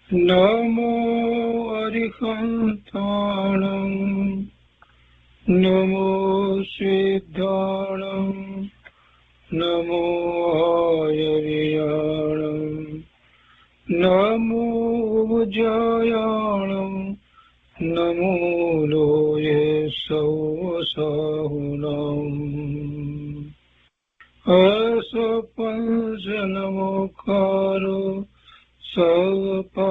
नमो अरिहन्ताणं नमो सिद्धाणं नमो आयर्याणं नमो उज्जयाणं नमो लोये सौसाहुनम् असपंचनमोकारो सर्वपावपणासनो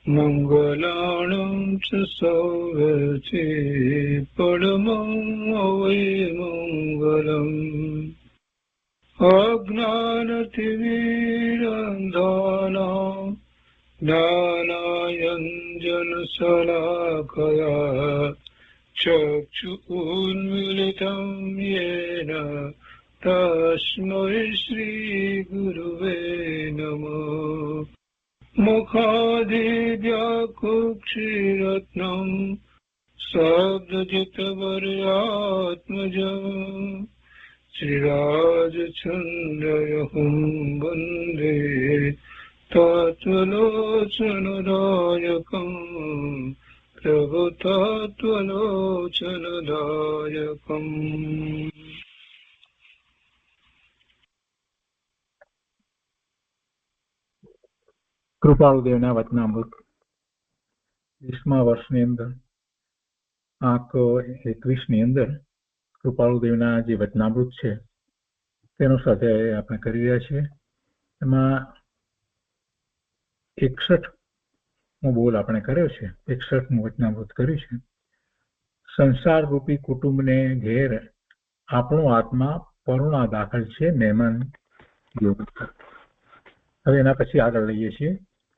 मङ्गलानं च सौवर्ते परमं वै मङ्गलम् अज्ञानतिमिरन्धानां ज्ञानाञ्जनशलाकया चक्षुरुन्मीलितं येन तस्मै श्रीगुरुवे नमः। मुखादिव्याकुक्षिरत्नं शब्दजितवर्यात्मजम् श्रीराजचन्द्रयहुं वन्दे तत्त्वलोचनदायकम् प्रभुतत्त्वलोचनदायकम्। કૃપાળુદેવના વચનામૃત 20મા વર્ષની અંદર આંક 21ની અંદર કૃપાળુદેવના જે વચનામૃત છે તેનો સ્વાધ્યાય આપણે કરી રહ્યા છીએ. એમાં 61મો બોલ આપણે કર્યો છે, 61મું વચનામૃત કર્યું છે. સંસાર રૂપી કુટુંબને ઘેર આપણો આત્મા પરુણા દાખલ છે મહેમાન યોગ. હવે એના પછી આગળ લઈએ છીએ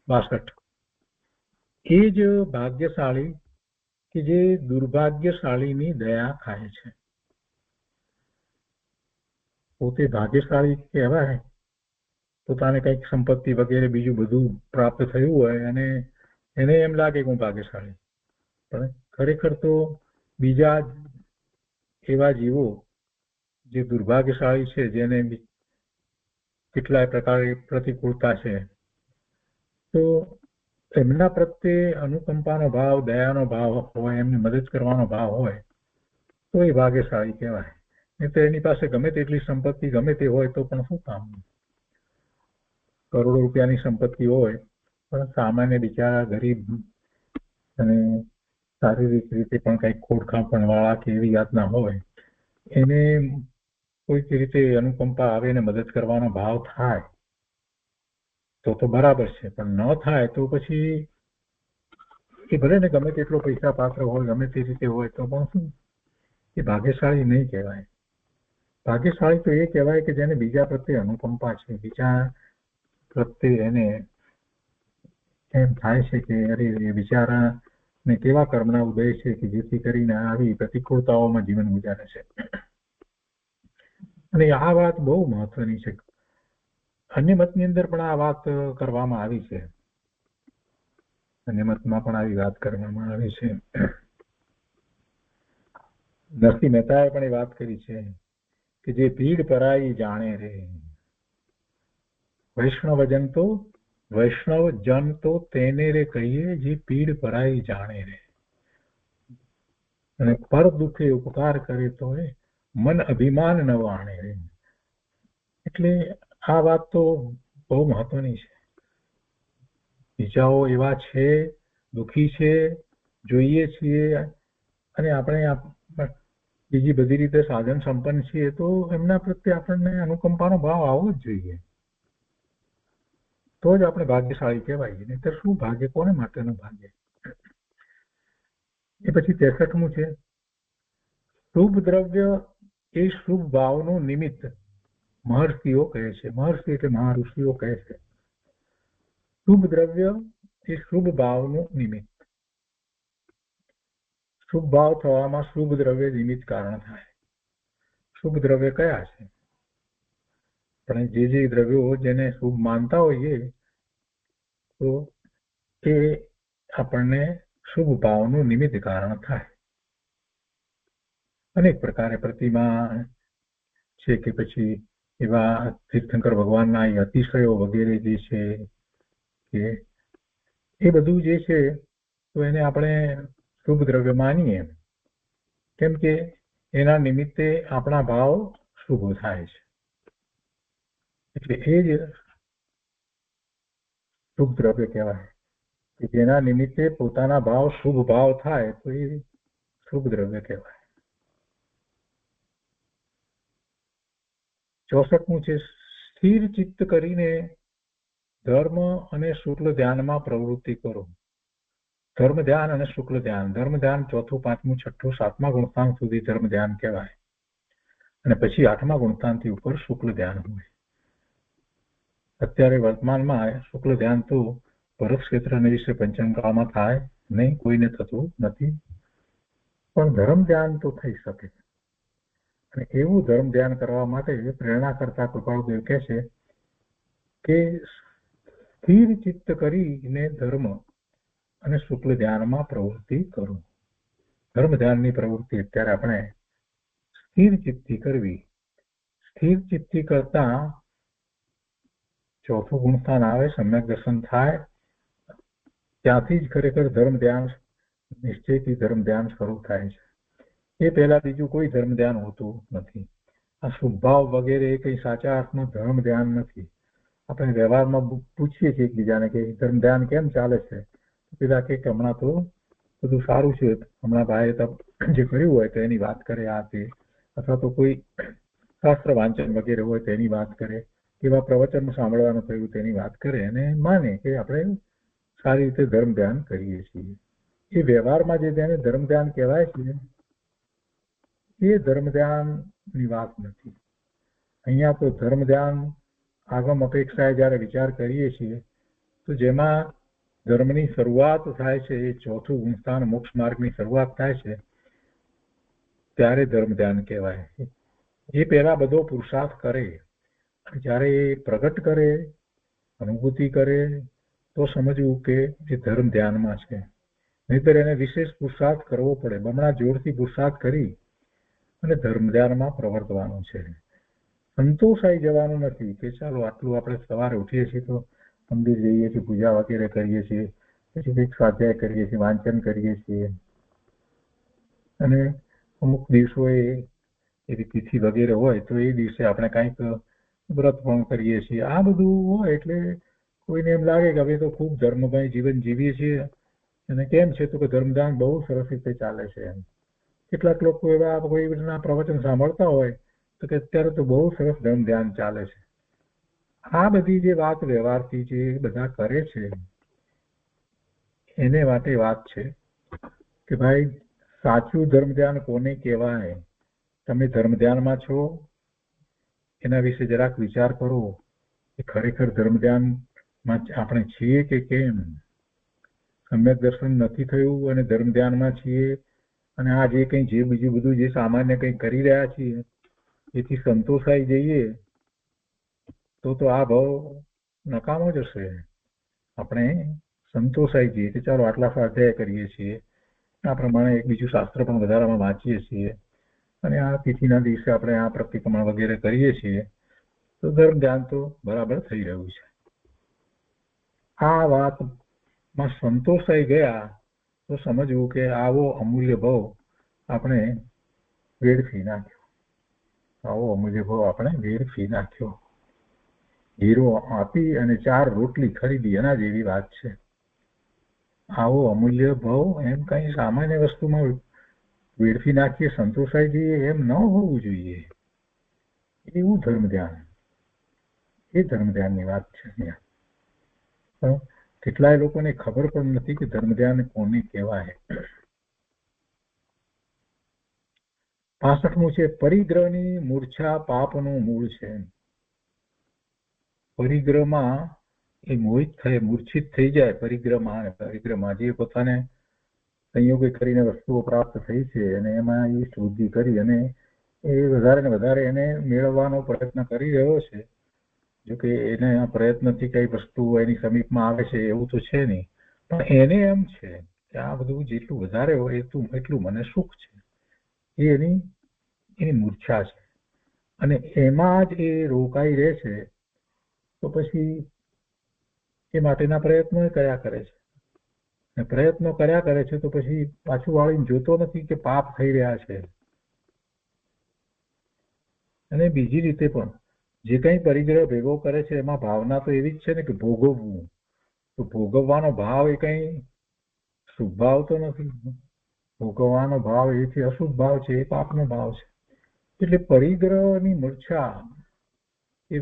62. એ જ ભાગ્યશાળી કે જે દુર્ભાગ્યશાળીની દયા ખાય છે. પોતે ભાગ્યશાળી કહેવાય, પોતાને કંઈક સંપત્તિ વગેરે બીજું બધું પ્રાપ્ત થયું હોય અને એને એમ લાગે કે હું ભાગ્યશાળી, પણ ખરેખર તો બીજા એવા જીવો જે દુર્ભાગ્યશાળી છે, જેને કેટલાય પ્રકારે પ્રતિકૂળતા છે, તો એમના પ્રત્યે અનુકંપાનો ભાવ, દયાનો ભાવ હોય, એમને મદદ કરવાનો ભાવ હોય તો એ ભાગ્યશાળી કહેવાય. નહીં તો એની પાસે ગમે તેટલી સંપત્તિ ગમે તે હોય તો પણ શું કામ? કરોડો રૂપિયાની સંપત્તિ હોય પણ સામાન્ય બિચારા ગરીબ અને શારીરિક રીતે પણ કંઈક ખોડખાંપણ વાળા કે એવી યાતના હોય, એને કોઈક રીતે અનુકંપા આવે ને મદદ કરવાનો ભાવ થાય તો બરાબર છે, પણ ન થાય તો પછી એ ભલે ને ગમે તેટલો પૈસા પાત્ર હોય, ગમે તે રીતે હોય તો પણ શું, એ ભાગ્યશાળી નહીં કહેવાય. ભાગ્યશાળી તો એ કહેવાય કે જેને બીજા પ્રત્યે અનુકંપા છે, બીજા પ્રત્યે એને એમ થાય છે કે અરે એ બિચારાને કેવા કર્મના ઉદય છે કે જેથી કરીને આવી પ્રતિકૂળતાઓમાં જીવન ગુજારે છે. અને આ વાત બહુ મહત્વની છે. અન્ય મતની અંદર પણ આ વાત કરવામાં આવી છે, અન્ય મતમાં પણ આવી વાત કરવામાં આવી છે. નરસિંહ મહેતાએ પણ એ વાત કરી છે કે જે પીડ પરાઈ જાણે રે, વૈષ્ણવજન તો વૈષ્ણવ જન તો તેને રે કહીએ જે પીડ પરાઈ જાણે રે, અને પર દુઃખે ઉપકાર કરે તો એ મન અભિમાન ન વાણે રે. એટલે આ વાત તો બહુ મહત્વની છે. બીજાઓ એવા છે, દુઃખી છે, જોઈએ છીએ, અને આપણે બીજી બધી રીતે સાધન સંપન્ન છીએ, તો એમના પ્રત્યે આપણને અનુકંપાનો ભાવ આવવો જ જોઈએ, તો જ આપણે ભાગ્યશાળી કહેવાય. નહીંતર શું ભાગ્ય, કોને માટેનું ભાગ્ય? એ પછી 63મું છે, શુભ દ્રવ્ય એ શુભ ભાવનું નિમિત્ત મહર્ષિઓ કહે છે. મહર્ષિ એટલે મહાઋષિઓ કહે છે. શુભ દ્રવ્ય એ શુભ ભાવનું નિમિત્ત. શુભ ભાવ થવામાં શુભ દ્રવ્ય નિમિત્ત કારણ થાય. શુભ દ્રવ્ય કયા છે? પણ જે દ્રવ્યો જેને શુભ માનતા હોઈએ તો એ આપણને શુભ ભાવનું નિમિત્ત કારણ થાય. અનેક પ્રકારે પ્રતિમા છે કે પછી એવા તીર્થંકર ભગવાનના એ અતિશયો વગેરે જે છે કે એ બધું જે છે તો એને આપણે શુભ દ્રવ્ય માનીએ, કેમ કે એના નિમિત્તે આપણા ભાવ શુભ થાય છે. એટલે એ જ શુભ દ્રવ્ય કહેવાય કે જેના નિમિત્તે પોતાના ભાવ શુભ ભાવ થાય તો એ શુભ દ્રવ્ય કહેવાય. 64મું છે સ્થિર ચિત્ત કરીને ધર્મ અને શુક્લ ધ્યાનમાં પ્રવૃત્તિ કરો. ધર્મ ધ્યાન અને શુક્લ ધ્યાન. ધર્મ ધ્યાન 4, 5, 6, 7મા ગુણસ્થાન સુધી ધર્મ ધ્યાન કહેવાય અને પછી 8મા ગુણસ્થાનથી ઉપર શુક્લ ધ્યાન હોય. અત્યારે વર્તમાનમાં શુક્લ ધ્યાન તો ભરત ક્ષેત્ર અને વિશે પંચમકાળમાં થાય નહીં, કોઈને થતું નથી, પણ ધર્મ ધ્યાન તો થઈ શકે. અને એવું ધર્મ ધ્યાન કરવા માટે પ્રેરણા કરતા કૃપાળુદેવ કહે છે કે સ્થિર ચિત્ત કરીને ધર્મ અને શુક્લ ધ્યાનમાં પ્રવૃત્તિ કરો. ધર્મ ધ્યાનની પ્રવૃત્તિ અત્યારે આપણે સ્થિર ચિત્તી કરવી. સ્થિર ચિત્તી કરતા 4થું ગુણસ્થાન આવે, સમ્યક દર્શન થાય, ત્યાંથી જ ખરેખર ધર્મ ધ્યાન નિશ્ચયથી ધર્મ ધ્યાન શરૂ થાય છે. એ પહેલા બીજું કોઈ ધર્મ ધ્યાન હોતું નથી. આ શુભભાવ વગેરે કઈ સાચા અર્થમાં ધર્મ ધ્યાન નથી. આપણે વ્યવહારમાં પૂછીએ છીએ એકબીજાને કે ધર્મ ધ્યાન કેમ ચાલે છે, પેલા કે હમણાં તો બધું સારું છે, હમણાં ભાઈએ જે કર્યું હોય તો એની વાત કરે આ તે, અથવા તો કોઈ શાસ્ત્ર વાંચન વગેરે હોય તેની વાત કરે, કેવા પ્રવચન સાંભળવાનું થયું તેની વાત કરે અને માને કે આપણે સારી રીતે ધર્મ ધ્યાન કરીએ છીએ. એ વ્યવહારમાં જે તેને ધર્મ ધ્યાન કહેવાય છે એ ધર્મ ધ્યાનની વાત નથી. અહીંયા તો ધર્મ ધ્યાન આગમ અપેક્ષાએ જ્યારે વિચાર કરીએ છીએ તો જેમાં ધર્મની શરૂઆત થાય છે, એ 4થું ગુણસ્થાન મોક્ષ માર્ગની શરૂઆત થાય છે ત્યારે ધર્મ ધ્યાન કહેવાય. એ પહેલા બધો પુરુષાર્થ કરે, જ્યારે એ પ્રગટ કરે, અનુભૂતિ કરે તો સમજવું કે એ ધર્મ ધ્યાનમાં છે. નહીતર એને વિશેષ પુરુષાર્થ કરવો પડે, બમણા જોરથી પુરુષાર્થ કરી અને ધર્મ ધ્યાનમાં પ્રવર્તવાનું છે. સંતોષાઈ જવાનું નથી કે ચાલો આટલું આપણે સવારે ઉઠીએ છીએ તો મંદિર જઈએ છીએ, પૂજા વગેરે કરીએ છીએ, પછી કંઈક સ્વાધ્યાય કરીએ છીએ, વાંચન કરીએ છીએ, અને અમુક દિવસોએ એવી તિથિ વગેરે હોય તો એ દિવસે આપણે કંઈક વ્રત પણ કરીએ છીએ. આ બધું હોય એટલે કોઈને એમ લાગે કે હવે તો ખૂબ ધર્મમય જીવન જીવીએ છીએ અને કેમ છે તો કે ધર્મધ્યાન બહુ સરસ રીતે ચાલે છે. એમ કેટલાક લોકો એવા કોઈ રીતના પ્રવચન સાંભળતા હોય તો કે અત્યારે તો બહુ સરસ ધર્મ ધ્યાન ચાલે છે. આ બધી જે વાત વ્યવહારથી જે બધા કરે છે એને માટે વાત છે કે ભાઈ સાચું ધર્મ ધ્યાન કોને કહેવાય? તમે ધર્મ ધ્યાનમાં છો એના વિશે જરાક વિચાર કરો કે ખરેખર ધર્મ ધ્યાનમાં આપણે છીએ કે કેમ? સમ્યક દર્શન નથી થયું અને ધર્મ ધ્યાનમાં છીએ અને આ જે કંઈ જે બીજું બધું જે સામાન્ય કંઈ કરી રહ્યા છીએ એથી સંતોષાઈ જઈએ તો આ ભાવ નકામો જ હશે. આપણે સંતોષાઈ જઈએ કે ચાલો આટલા સ્વાધ્યાય કરીએ છીએ, આ પ્રમાણે એક બીજું શાસ્ત્ર પણ વધારામાં વાંચીએ છીએ અને આ તિથિના દિવસે આપણે આ પ્રતિક્રમણ વગેરે કરીએ છીએ તો ધર્મ ધ્યાન તો બરાબર થઈ રહ્યું છે. આ વાતમાં સંતોષાઈ ગયા તો સમજવું કે આવો અમૂલ્ય ભાવ આપણે વેડફી નાખ્યો. આવો અમૂલ્ય ભાવ આપણે વેડફી નાખ્યો. હીરો આપી અને 4 રોટલી ખરીદી એના જેવી વાત છે. આવો અમૂલ્ય ભાવ એમ કઈ સામાન્ય વસ્તુમાં વેડફી નાખીએ, સંતોષાઈ જઈએ એમ ન હોવું જોઈએ. એવું ધર્મ ધ્યાન, એ ધર્મ ધ્યાનની વાત છે અહીંયા. પણ કેટલાય લોકોને ખબર પણ નથી કે ધર્મ ધ્યાન કોને કહેવાય. 65મું છે પરિગ્રહની મૂર્છા પાપનું મૂળ છે. પરિગ્રહમાં એ મૂર્છિત થઈ જાય. પરિગ્રહમાં જે પોતાને સંયોગે કરીને વસ્તુઓ પ્રાપ્ત થઈ છે અને એમાં એ શુદ્ધિ કરી અને એ વધારે ને વધારે એને મેળવવાનો પ્રયત્ન કરી રહ્યો છે. જોકે એને આ પ્રયત્નથી કઈ વસ્તુ એની સમીપમાં આવે છે એવું તો છે નહીં, પણ એને એમ છે કે આ બધું જેટલું વધારે હોય એટલું મને સુખ છે. એ એની મૂર્છા છે અને એમાં જ એ રોકાઈ રહે છે, તો પછી એ માટેના પ્રયત્નો કર્યા કરે છે. અને પ્રયત્નો કર્યા કરે છે તો પછી પાછું વાળીને જોતો નથી કે પાપ થઈ રહ્યા છે. અને બીજી રીતે પણ જે કંઈ પરિગ્રહ ભેગો કરે છે એમાં ભાવના તો એવી જ છે ને કે ભોગવવું. તો ભોગવવાનો ભાવ એ કંઈ શુભ ભાવ તો નથી. ભોગવવાનો ભાવ એથી અશુભ ભાવ છે, એ પાપનો ભાવ છે. એટલે પરિગ્રહની મૂર્છા એ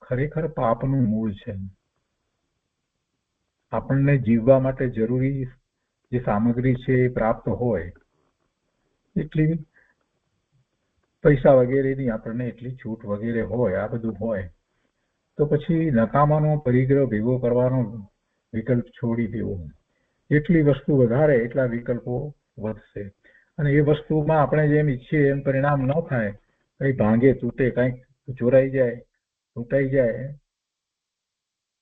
ખરેખર પાપનું મૂળ છે. આપણને જીવવા માટે જરૂરી જે સામગ્રી છે એ પ્રાપ્ત હોય, એટલી પૈસા વગેરેની આપણને એટલી છૂટ વગેરે હોય, આ બધું હોય, તો પછી નકામાનો પરિગ્રહ ભેગો કરવાનો વિકલ્પ છોડી દેવો. જેટલી વસ્તુ વધારે એટલા વિકલ્પો વધશે. અને એ વસ્તુમાં આપણે જેમ ઈચ્છીએ એમ પરિણામ ન થાય, કંઈ ભાંગે તૂટે, કંઈક ચોરાઈ જાય, લૂંટાઈ જાય,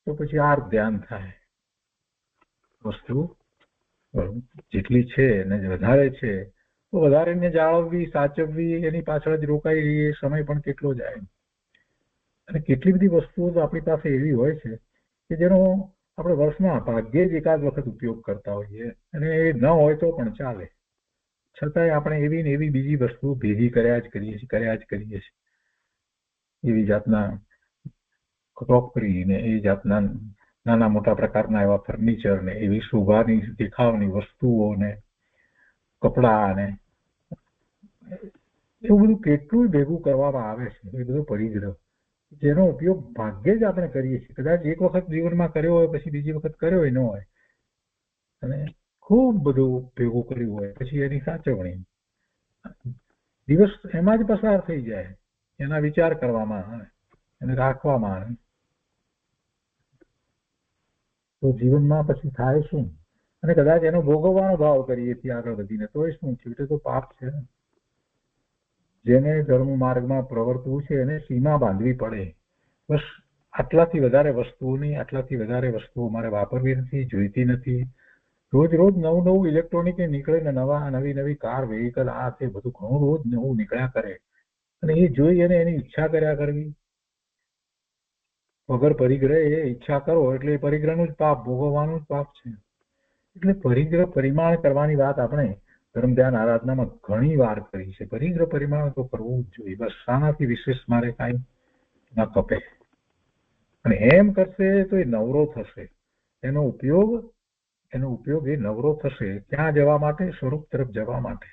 તો પછી આર ધ્યાન થાય. વસ્તુ જેટલી છે ને વધારે છે તો વધારેને જાળવવી, સાચવવી, એની પાછળ જ રોકાઈ રહીએ, સમય પણ કેટલો જાય. અને કેટલી બધી વસ્તુઓ તો આપણી પાસે એવી હોય છે કે જેનો આપણે વર્ષમાં ભાગ્યે જ એકાદ વખત ઉપયોગ કરતા હોઈએ, અને એ ન હોય તો પણ ચાલે. છતાંય આપણે એવી ને એવી બીજી વસ્તુ ભેગી કર્યા જ કરીએ છીએ. એવી જાતના ક્રોકરી ને એ જાતના નાના મોટા પ્રકારના એવા ફર્નિચર ને એવી શોભાની દેખાવની વસ્તુઓ ને કપડા ને એવું બધું કેટલું ભેગું કરવામાં આવે છે. એ બધો પરિગ્રહ જેનો ઉપયોગ ભાગ્યે જ આપણે કરીએ છીએ. કદાચ એક વખત જીવનમાં કર્યો હોય, પછી બીજી વખત કર્યો ન હોય, અને ખૂબ બધું ભેગું કર્યું હોય, પછી એની સાચવણી દિવસ એમાં જ પસાર થઈ જાય, એના વિચાર કરવામાં આવે, એને રાખવામાં આવે, તો જીવનમાં પછી થાય શું? અને કદાચ એનો ભોગવવાનો ભાવ કરીએ છીએ આગળ વધીને, તો એ શું છે? તો પાપ છે. જેને ધર્મ માર્ગમાં પ્રવર્તવું છે એને સીમા બાંધવી પડે. બસ આટલાથી વધારે વસ્તુઓની, આટલાથી વધારે વસ્તુઓ મારે વાપરવી નથી, જોઈતી નથી. રોજ રોજ નવું નવું ઇલેક્ટ્રોનિક નીકળે ને, નવી નવી કાર, વ્હીકલ, આ તે બધું ઘણું રોજ નવું નીકળ્યા કરે, અને એ જોઈ અને એની ઈચ્છા કર્યા કરવી. વગર પરિગ્રહ એ ઈચ્છા કરો એટલે એ પરિગ્રહનું જ પાપ, ભોગવવાનું જ પાપ છે. એટલે પરિગ્રહ પરિમાણ કરવાની વાત આપણે ધર્મ ધ્યાન આરાધનામાં ઘણી વાર કરી છે. પરિગ્રહ પરિમાણ તો કરવું જ જોઈએ. બસ શાનાથી વિશેષ મારે કાંઈ ન કપે. અને એમ કરશે તો એ નવરો થશે. એનો ઉપયોગ એ નવરો થશે ત્યાં જવા માટે, સ્વરૂપ તરફ જવા માટે.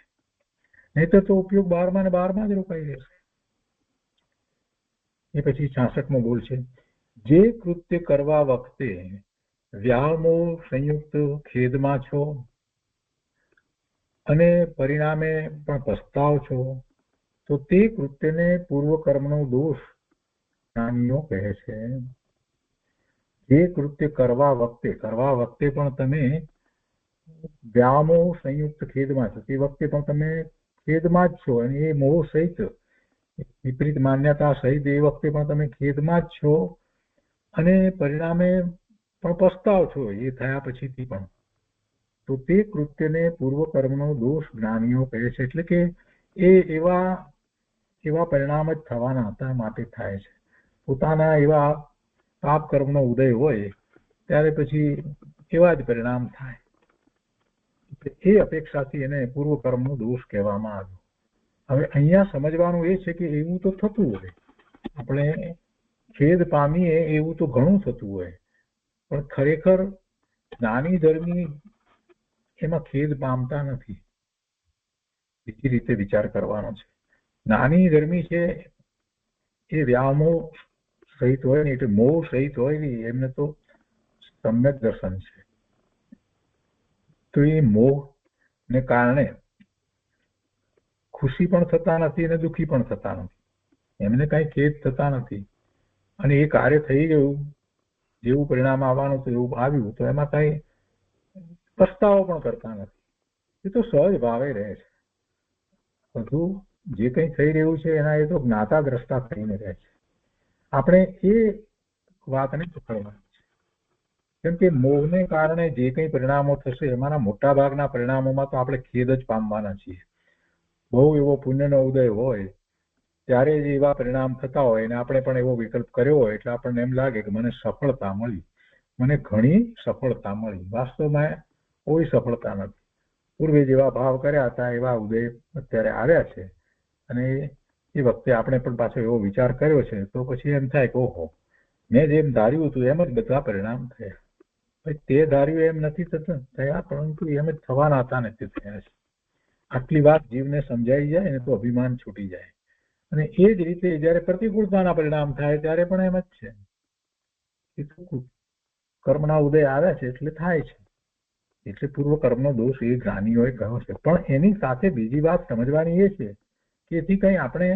નહીં તો ઉપયોગ 12માં ને 12માં જ રોકાઈ રહેશે. એ પછી 66મો બોલ છે, જે કૃત્ય કરવા વખતે વ્યામોહ સંયુક્ત ખેદમાં છો અને પરિણામે પણ પસ્તાવ છો, તો તે કૃત્યને પૂર્વ કર્મનો દોષ જ્ઞાનીઓ કહે છે. જે કૃત્ય કરવા વખતે પણ તમે વ્યામોહ સંયુક્ત ખેદમાં છો, તે વખતે પણ તમે ખેદમાં જ છો, અને એ મોહ સહિત, વિપરીત માન્યતા સહિત એ વખતે પણ તમે ખેદમાં જ છો, અને પરિણામે પણ પસ્તાવ છો એ થયા પછીથી પણ. તો તે કૃત્યને પૂર્વ કર્મનો દોષ જ્ઞાનીઓ કહે છે. એટલે કે એ એવા પરિણામ જ થવાના હતા, માટે થાય છે. પોતાના એવા પાપ કર્મનો ઉદય હોય ત્યારે પછી એવા જ પરિણામ થાય. એ અપેક્ષાથી એને પૂર્વ કર્મનો દોષ કહેવામાં આવ્યો. હવે અહીંયા સમજવાનું એ છે કે એવું તો થતું હોય, આપણે ખેદ પામીએ એવું તો ઘણું થતું હોય, પણ ખરેખર જ્ઞાની ધર્મી એમાં ખેદ પામતા નથી. બીજી રીતે વિચાર કરવાનો છે. જ્ઞાની ધર્મી છે એ વ્યામોહ સહિત હોય ને, એટલે મોહ સહિત હોય ને, એમને તો સમ્યક દર્શન છે. તો એ મોહ ને કારણે ખુશી પણ થતા નથી અને દુઃખી પણ થતા નથી. એમને કઈ ખેદ થતા નથી, અને એ કાર્ય થઈ ગયું, જેવું પરિણામ આવવાનું હતું એવું આવ્યું, તો એમાં કઈ પસ્તાવો પણ કરતા નથી. એ તો સહજ ભાવે રહે છે. બધું જે કંઈ થઈ રહ્યું છે એના એ તો જ્ઞાતા દ્રષ્ટા થઈને રહે છે. આપણે એ વાતને પકડવાની છે. કેમ કે મોહને કારણે જે કંઈ પરિણામો થશે એમાંના મોટા ભાગના પરિણામોમાં તો આપણે ખેદ જ પામવાના છીએ. બહુ એવો પુણ્યનો ઉદય હોય ત્યારે જ એવા પરિણામ થતા હોય અને આપણે પણ એવો વિકલ્પ કર્યો હોય એટલે આપણને એમ લાગે કે મને સફળતા મળી, મને ઘણી સફળતા મળી. વાસ્તવમાં કોઈ સફળતા નથી. પૂર્વે જેવા ભાવ કર્યા હતા એવા ઉદય અત્યારે આવ્યા છે અને એ વખતે આપણે પણ પાછો એવો વિચાર કર્યો છે તો પછી એમ થાય કે ઓહો, મેં જેમ ધાર્યું હતું એમ જ બધા પરિણામ થયા. તે ધાર્યું એમ નથી થયા, પરંતુ એમ જ થવાના હતા ને તે થયા છે. આટલી વાત જીવને સમજાઈ જાય ને તો અભિમાન છૂટી જાય. અને એ જ રીતે જયારે પ્રતિકૂળતાના પરિણામ થાય ત્યારે પણ એમ જ છે. એ તો કર્મના ઉદય આવ્યા છે એટલે થાય છે, એટલે પૂર્વ કર્મનો દોષ એ જ્ઞાનીઓએ કહ્યો છે. પણ એની સાથે બીજી વાત સમજવાની એ છે કે એથી કઈ આપણે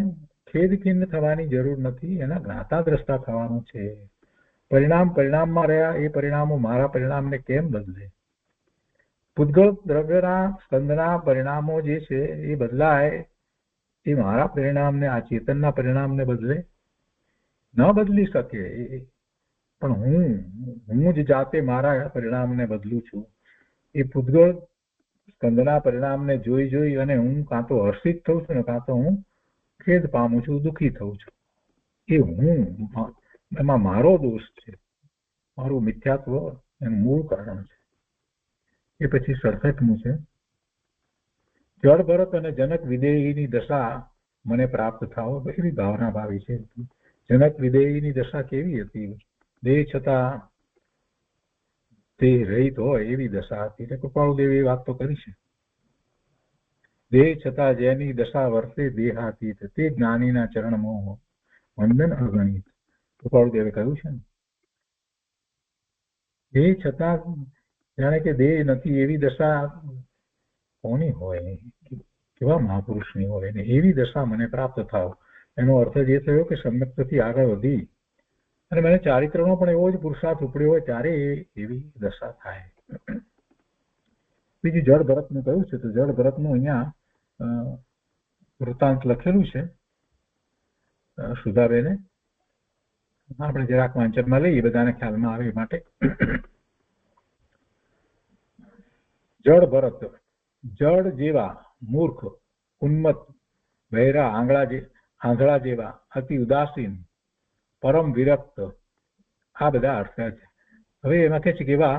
ખેદખિન્ન થવાની જરૂર નથી, એના જ્ઞાતા દ્રષ્ટા થવાનું છે. પરિણામમાં રહ્યા એ પરિણામો મારા પરિણામને કેમ બદલે? પૂતગળ દ્રવ્યના સ્કંદના પરિણામો જે છે એ બદલાય, એ મારા પરિણામને, આ ચેતનના પરિણામને બદલે ન બદલી શકે. પણ હું જ જાતે મારા પરિણામને બદલું છું. એ પૂતગળ સ્કંદના પરિણામને જોઈ અને હું કાં તો હર્ષિત થઉં છું ને કાં તો હું ખેદ પામું છું, દુઃખી થઉં છું. એ હું, એમાં મારો દોષ છે, મારું મિથ્યાત્વ એનું મૂળ કારણ છે. એ પછી 67મું છે, જળ ભરત અને જનક વિદેહીની દશા મને પ્રાપ્ત થાવ. એવી ભાવના ભાવી છે. જનક વિદેહીની દશા કેવી હતી? દેહ છતાં તે રહિત હોય એવી દશા હતી. એટલે કૃપાળુદેવે એ વાત તો કરી છે. દેહ છતાં જેની દશા વર્તે દેહાતીત, તે જ્ઞાનીના ચરણ મોહ વંદન અગણિત. કૃપાળુદેવે કહ્યું છે ને, દેહ છતાં જાણે કે દેહ નથી એવી દશા કોની હોય, કેવા મહાપુરુષની હોય ને એવી દશા મને પ્રાપ્ત થાવ. એનો અર્થ જ એ થયો કે સમ્યક્તથી આગળ વધી અને મને ચારિત્રનો પણ એવો જ પુરુષાર્થ ઉપડ્યો હોય ત્યારે એવી દશા થાય. બીજું જળ ભરતનું કહ્યું છે તો જળ ભરતનું અહીંયા વૃત્તાંત લખેલું છે સુધાબેને. આપણે જરાક વાંચનમાં લઈએ, બધાને ખ્યાલમાં આવે એ માટે. જળ ભરત, જળ જેવા મૂર્ખ, ઉન્મત્ત, બહેરા, આંધળા જેવા, અતિ ઉદાસીન, પરમ વિરક્ત, આ બધા અર્થ છે. હવે એમાં કહે છે કે એવા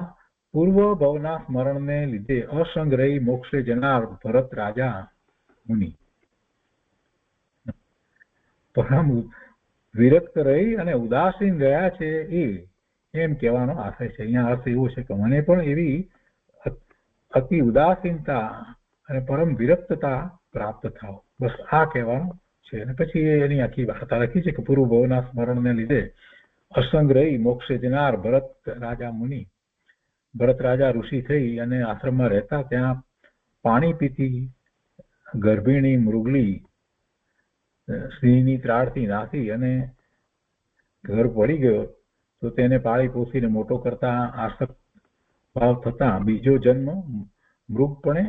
પૂર્વ ભવના સ્મરણને લીધે અસંગ રહી મોક્ષે જનાર ભરત રાજા મુનિ. પરમ વિરક્ત રહી અને ઉદાસીન રહ્યા છે એમ કહેવાનો આશય છે. અહીંયા અર્થ એવો છે કે મને પણ એવી અતિ ઉદાસીનતા અને પરમ વિરક્તતા પ્રાપ્ત થાવ. બસ આ કહેવાનું છે. અને પછી એની આખી વાર્તા લખી છે કે પૂર્વ ભવના સ્મરણને લીધે અસંગ રહી મોક્ષે જનાર ભરત રાજા મુનિ. ભરત રાજા ઋષિ થઈ અને આશ્રમમાં રહેતા, ત્યાં પાણી પીતી ગર્ભિણી મૃગલી સિંહની ત્રાડથી નાસી અને ઘર પડી ગયો તો તેને પાળી પોષીને મોટો કરતા આસક્ત ભાવ થતા બીજો જન્મ મૃગપણે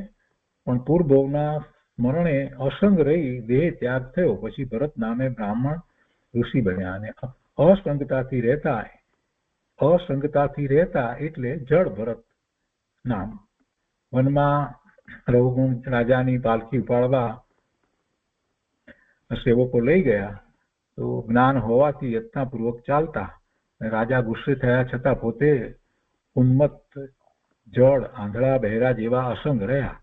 પણ પૂર્વભવના સ્મરણે અસંગ રહી દેહ ત્યાગ થયો. પછી ભરત નામે બ્રાહ્મણ ઋષિ બન્યા અને અસંગતાથી રહેતા એટલે જળ ભરત નામ. વનમાં રઘુગુણ રાજાની પાલખી ઉપાડવા સેવકો લઈ ગયા તો જ્ઞાન હોવાથી યત્નપૂર્વક ચાલતા. રાજા ગુસ્સે થયા છતાં પોતે ઉન્મત્ત, જળ, આંધળા, બહેરા જેવા અસંગ રહ્યા.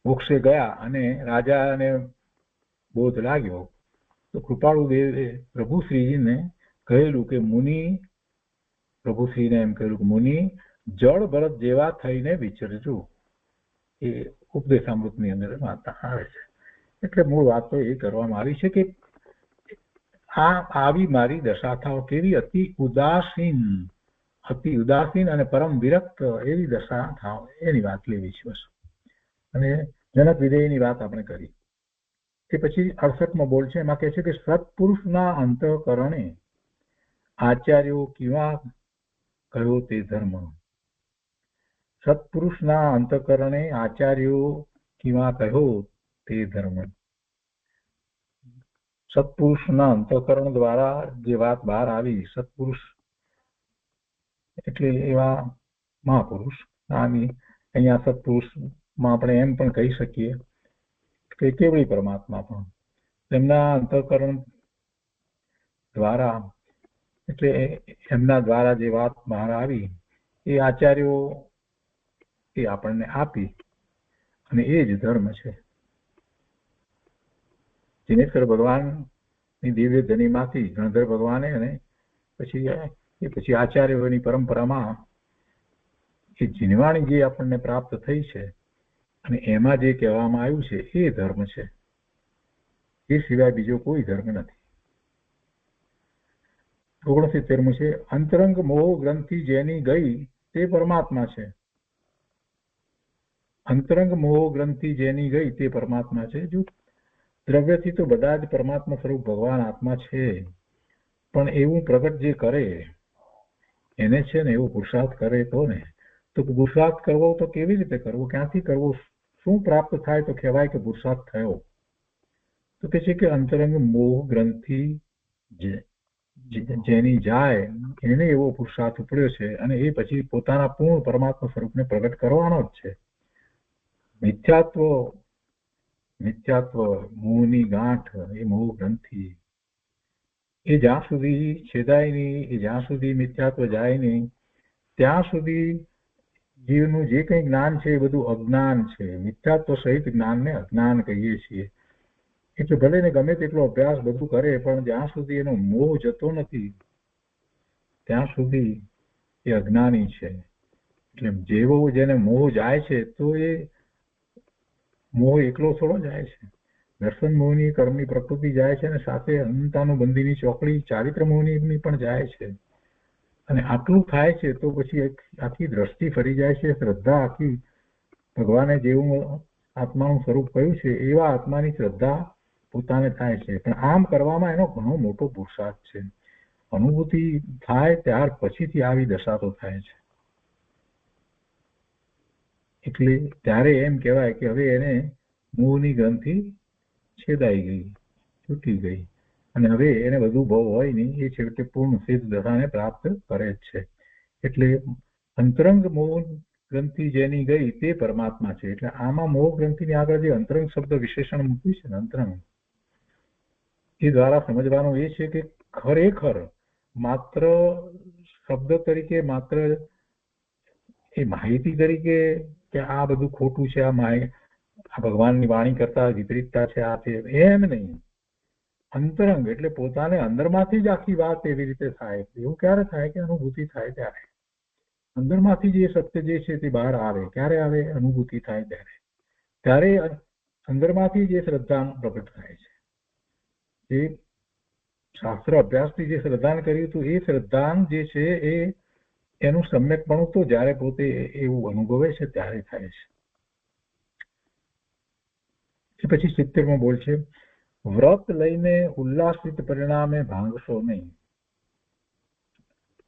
મોક્ષે ગયા અને રાજાને બોધ લાગ્યો તો કૃપાળુ દેવે પ્રભુશ્રીજીને કહેલું કે મુનિ, પ્રભુશ્રીને એમ કહેલું કે મુનિ જળ ભરત જેવા થઈને વિચરજો. એ ઉપદેશામૃતની અંદર વાર્તા આવે છે. એટલે મૂળ વાત તો એ કરવામાં આવી છે કે આવી મારી દશા થાવ. કેવી? અતિ ઉદાસીન અને પરમ વિરક્ત એવી દશા થાવ, એની વાત લેવી છે બસ. અને જનક વિદેયની વાત આપણે કરી. એ પછી 68માં બોલ છે, એમાં કહે છે કે સત્પુરુષના અંતઃકરણે આચાર્યો કેવા કયો તે ધર્મ. સત્પુરુષના અંતઃકરણે આચાર્યો કેવા કહ્યો તે ધર્મ. સત્પુરુષના અંતઃકરણ દ્વારા જે વાત બહાર આવી, સત્પુરુષ એટલે એવા મહાપુરુષ. અહીંયા સત્પુરુષમાં આપણે એમ પણ કહી શકીએ કે કેવળી પરમાત્મા પણ એમના અંતઃકરણ દ્વારા, એટલે એમના દ્વારા જે વાત બહાર આવી એ આચાર્યો એ આપણને આપી, અને એ જ ધર્મ છે. જિનેશ્વર ભગવાનની દિવ્ય ધનીમાંથી ગણધર ભગવાને અને પછી આચાર્યોની પરંપરામાં એ જીનવાણી જે આપણને પ્રાપ્ત થઈ છે અને એમાં જે કહેવામાં આવ્યું છે એ ધર્મ છે. એ સિવાય બીજો કોઈ ધર્મ નથી. 69 છે અંતરંગ મોહ ગ્રંથિ જેની ગઈ તે પરમાત્મા છે. અંતરંગ મોહ ગ્રંથિ જેની ગઈ તે પરમાત્મા છે. જો દ્રવ્યથી તો બધા જ પરમાત્મા સ્વરૂપ ભગવાન આત્મા છે, પણ એવું પ્રગટ જે કરે એને છે ને એવો પુરુષાર્થ કરે તો ને, તો પુરુષાર્થ કરવો તો કેવી રીતે કરવો, ક્યાંથી કરવો, શું પ્રાપ્ત થાય તો કહેવાય કે પુરુષાર્થ થયો? તો કે છે કે અંતરંગ મોહ ગ્રંથિ જેની જાય એને એવો પુરુષાર્થ ઉપડ્યો છે, અને એ પછી પોતાના પૂર્ણ પરમાત્મા સ્વરૂપને પ્રગટ કરવાનો જ છે. મિથ્યાત્વ મોહની ગાંઠ એ મોહ ગ્રંથિ એ જ્યાં સુધી છેદાય નહીં, એ જ્યાં સુધી મિથ્યાત્વ જાય નહીં, ત્યાં સુધી જીવનું જે કંઈ જ્ઞાન છે એ બધું અજ્ઞાન છે. મિથ્યાત્વ સહિત જ્ઞાનને અજ્ઞાન કહીએ છીએ. એટલે ભલે ને ગમે તેટલો અભ્યાસ બધું કરે, પણ જ્યાં સુધી એનો મોહ જતો નથી ત્યાં સુધી એ અજ્ઞાની છે. એટલે જેવો જેને મોહ જાય છે તો એ મોહ એકલો થોડો જાય છે. દર્શન મોહની કર્મની પ્રકૃતિ જાય છે, અને સાથે અનંતાનુબંધીની ચોકડી ચારિત્ર મોહની પણ જાય છે. અને આટલું થાય છે તો પછી આખી દ્રષ્ટિ ફરી જાય છે, શ્રદ્ધા આખી ભગવાને જેવું આત્માનું સ્વરૂપ કહ્યું છે એવા આત્માની શ્રદ્ધા પોતાને થાય છે. પણ આમ કરવામાં એનો ઘણો મોટો પુરુષાર્થ છે. અનુભૂતિ થાય ત્યાર પછીથી આવી દશા તો થાય છે. એટલે ત્યારે એમ કહેવાય કે હવે એને મોહની ગ્રંથિ છેદાઈ ગઈ, છૂટી ગઈ, અને હવે એને વધુ ભવ હોય નહીં, એ છેવટે પૂર્ણ સિદ્ધ દશાને પ્રાપ્ત કરે જ છે. એટલે અંતરંગ મોહ ગ્રંથિ જેની ગઈ તે પરમાત્મા છે. એટલે આમાં મોહ ગ્રંથિની આગળ જે અંતરંગ શબ્દ વિશેષણ મૂક્યું છે ને, અંતરંગ, એ દ્વારા સમજવાનું એ છે કે ખરેખર માત્ર શબ્દ તરીકે, માત્ર એ માહિતી તરીકે કે આ બધું ખોટું છે, આ ભગવાનની વાણી કરતા વિપરીતતા છે, આ છે, એમ નહીં. અંતરંગ એટલે પોતાને અંદરમાંથી જ આખી વાત એવી રીતે થાય. એવું ક્યારે થાય કે અનુભૂતિ થાય ત્યારે. અંદરમાંથી જે સત્ય જે છે તે બહાર આવે. ક્યારે આવે? અનુભૂતિ થાય ત્યારે અંદરમાંથી જે શ્રદ્ધા પ્રગટ થાય છે. એ શાસ્ત્ર અભ્યાસથી જે શ્રદ્ધાન કર્યું હતું એ શ્રદ્ધાન જે છે એ એનું સમ્યકપણું તો જ્યારે પોતે એવું અનુભવે છે ત્યારે થાય છે. એ પછી 70મો બોલ છે વ્રત લઈને ઉલ્લાસિત પરિણામે ભાંગશો નહીં.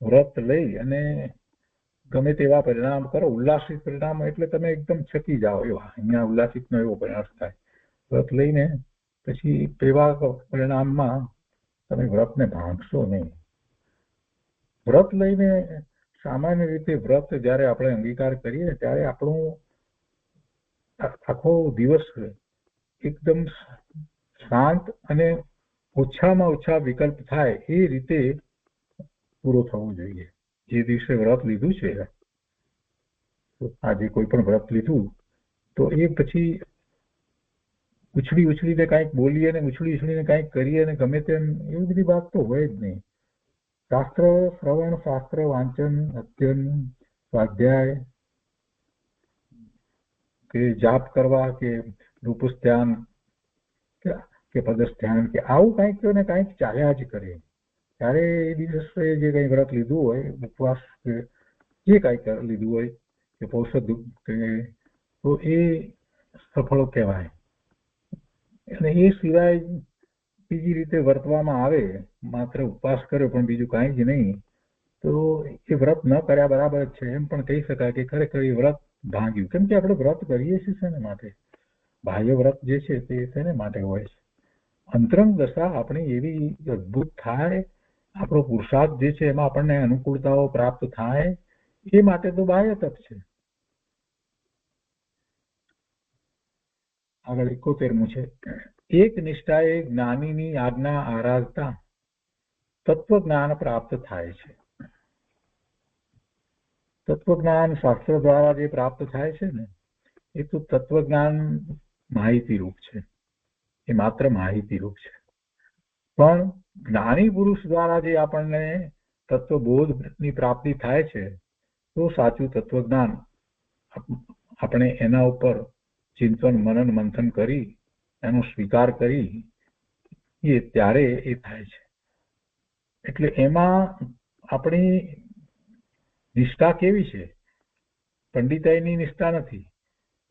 વ્રત લઈ અને ગમે તેવા પરિણામ કરો, ઉલ્લાસિત પરિણામ એટલે તમે એકદમ છકી જાઓ એવા, અહીંયા ઉલ્લાસિતનો એવો પરિણામ થાય. વ્રત લઈને પછી એવા પરિણામમાં તમે વ્રતને ભાંગશો નહીં. વ્રત લઈને સામાન્ય રીતે વ્રત જ્યારે આપણે અંગીકાર કરીએ ત્યારે આપણું આખો દિવસ એકદમ શાંત અને ઓછામાં ઓછા વિકલ્પ થાય એ રીતે પૂરો થવો જોઈએ. જે દિવસે વ્રત લીધું છે, આજે કોઈ પણ વ્રત લીધું તો એ પછી ઉછળીને કાંઈક બોલીએ ને ઉછળીને કાંઈક કરીએ ને ગમે તેમ એવી બધી વાત તો હોય જ નહીં. શાસ્ત્ર શ્રવણ, શાસ્ત્ર વાંચન, અધ્યયન, સ્વાધ્યાય કે જાપ કરવા કે રૂપસ ધ્યાન કે પદસ ધ્યાન કે આવું કાંઈક ને કાંઈક ચાલ્યા જ કરે. ત્યારે એ દિવસે જે કંઈ વ્રત લીધું હોય, ઉપવાસ કે જે કાંઈ લીધું હોય કે પૌષધ કે તો એ સફળ કહેવાય. અને એ સિવાય બીજી રીતે વર્તવામાં આવે, માત્ર ઉપવાસ કર્યો પણ બીજું કાંઈ જ નહીં, તો એ વ્રત ન કર્યા બરાબર જ છે. એમ પણ કહી શકાય કે ખરેખર એ વ્રત ભાંગ્યું. કેમ કે આપણે વ્રત કરીએ છીએ શેને માટે? બાહ્ય વ્રત જે છે તે શેને માટે હોય છે? અંતરંગ દશા આપણી એવી અદભુત થાય, આપણો પુરુષાર્થ જે છે એમાં આપણને અનુકૂળતાઓ પ્રાપ્ત થાય, એ માટે તો બાહ્ય તપ છે. આગળ 71મું છે. એક નિષ્ઠાએ જ્ઞાનીની આજ્ઞા આરાધતા તત્વજ્ઞાન પ્રાપ્ત થાય છે. તત્વજ્ઞાન શાસ્ત્ર દ્વારા જે પ્રાપ્ત થાય છે ને એ તો તત્વજ્ઞાન માહિતી રૂપ છે, એ માત્ર માહિતી રૂપ છે. પણ જ્ઞાની પુરુષ દ્વારા જે આપણને તત્વબોધની પ્રાપ્તિ થાય છે તો સાચું તત્વજ્ઞાન આપણે એના ઉપર ચિંતન મનન મંથન કરી એનો સ્વીકાર કરી એ ત્યારે એ થાય છે. એટલે એમાં આપણી નિષ્ઠા કેવી છે? પંડિતાઈની નિષ્ઠા નથી.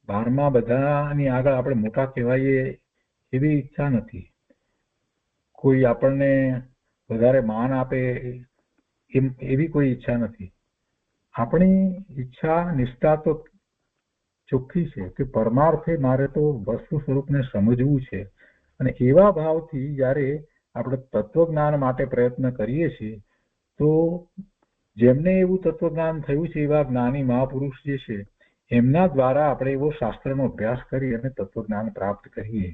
12મા બધાની આગળ આપણે મોટા કહેવાઈએ એવી ઈચ્છા નથી. કોઈ આપણને વધારે માન આપે એવી કોઈ ઈચ્છા નથી. આપણી ઈચ્છા નિષ્ઠા તો ચોખ્ખી છે કે પરમાર્થે મારે તો વસ્તુ સ્વરૂપને સમજવું છે, અને એવા ભાવથી જ્યારે આપણે તત્વજ્ઞાન માટે પ્રયત્ન કરીએ છીએ તો જેમને એવું તત્વજ્ઞાન થયું છે એવા જ્ઞાની મહાપુરુષ જે છે એમના દ્વારા આપણે એવો શાસ્ત્રનો અભ્યાસ કરી અને તત્વજ્ઞાન પ્રાપ્ત કરીએ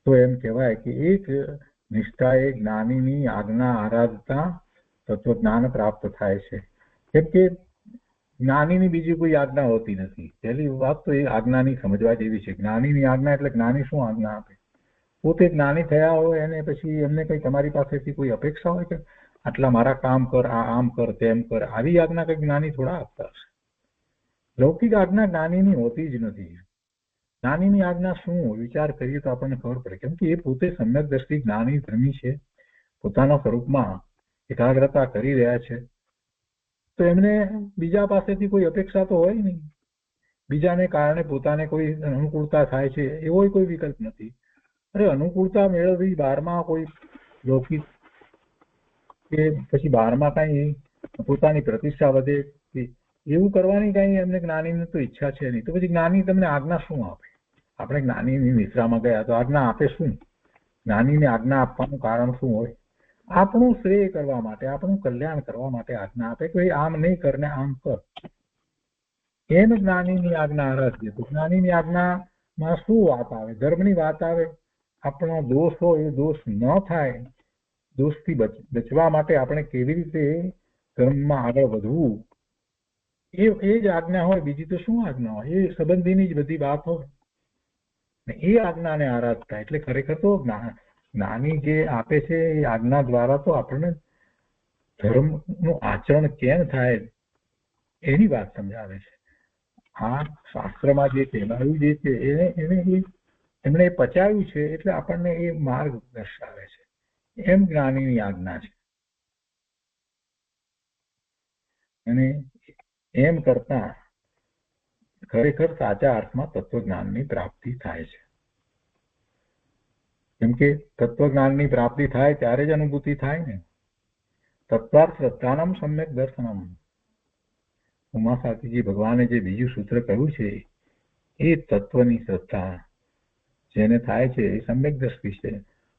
તો એમ કહેવાય કે એક નિષ્ઠાએ જ્ઞાનીની આજ્ઞા આરાધતા તત્વજ્ઞાન પ્રાપ્ત થાય છે. કેમ કે જ્ઞાનીની બીજી કોઈ આજ્ઞા હોતી નથી. પહેલી વાત તો એ આજ્ઞાની સમજવા જેવી છે. જ્ઞાનીની આજ્ઞા એટલે જ્ઞાની શું આજ્ઞા આપે? પોતે જ્ઞાની થયા હોય અને પછી એમને કઈ તમારી પાસેથી કોઈ અપેક્ષા હોય કે આટલા મારા કામ કર, આ આમ કર, તેમ કર, આવી આજ્ઞા કઈ જ્ઞાની થોડા આપતા હશે? લૌકિક આજ્ઞા જ્ઞાનીની હોતી જ નથી. જ્ઞાનીની આજ્ઞા શું વિચાર કરીએ તો આપણને ખબર પડે. કેમ કે એ પોતે સમ્યક દ્રષ્ટિ જ્ઞાની ધર્મી છે, પોતાના સ્વરૂપમાં એકાગ્રતા કરી રહ્યા છે, તો એમને બીજા પાસેથી કોઈ અપેક્ષા તો હોય નહીં. બીજાને કારણે પોતાને કોઈ અનુકૂળતા થાય છે એવો કોઈ વિકલ્પ નથી. અરે અનુકૂળતા મેળવવી 12મા કોઈ લૌકિક કે પછી 12મા કઈ પોતાની પ્રતિષ્ઠા વધે એવું કરવાની કઈ એમને જ્ઞાનીની તો ઈચ્છા છે નહીં. તો પછી જ્ઞાની તમને આજ્ઞા શું આપે? આપણે જ્ઞાનીની નિશ્રામાં ગયા તો આજ્ઞા આપે શું? જ્ઞાનીને આજ્ઞા આપવાનું કારણ શું હોય? આપણું શ્રેય કરવા માટે, આપણું કલ્યાણ કરવા માટે આજ્ઞા આપે કે ભાઈ આમ નહીં કર ને આમ કર. એમ જ્ઞાનીની આજ્ઞા આરાધ્ય. તો જ્ઞાનીની આજ્ઞામાં શું વાત આવે? ધર્મની વાત આવે. આપણો દોષ હોય એ દોષ ન થાય, દોષથી બચવા માટે આપણે કેવી રીતે ધર્મમાં આગળ વધવું એ જ આજ્ઞા હોય. બીજી તો શું આજ્ઞા હોય? એ સંબંધીની જ બધી વાત હોય. એ આજ્ઞાને આરાધતા એટલે ખરેખર તો જ્ઞાની જે આપે છે એ આજ્ઞા દ્વારા તો આપણને ધર્મનું આચરણ કેમ થાય એની વાત સમજાવે છે. આ શાસ્ત્રમાં જે કહેવાયું જે છે એમણે પચાવ્યું છે એટલે આપણને એ માર્ગ દર્શાવે છે. એમ જ્ઞાનીની આજ્ઞા છે. અને એમ કરતા ખરેખર સાચા અર્થમાં તત્વજ્ઞાનની પ્રાપ્તિ થાય છે. કેમ કે તત્વજ્ઞાનની પ્રાપ્તિ થાય ત્યારે જ અનુભૂતિ થાય ને. તત્વાર્થ શ્રદ્ધાનમ સમ્યક દર્શનમ. ઉમા સાતીજી ભગવાને જે બીજું સૂત્ર કહ્યું છે એ તત્વની શ્રદ્ધા જેને થાય છે એ સમ્યક દ્રષ્ટિ છે,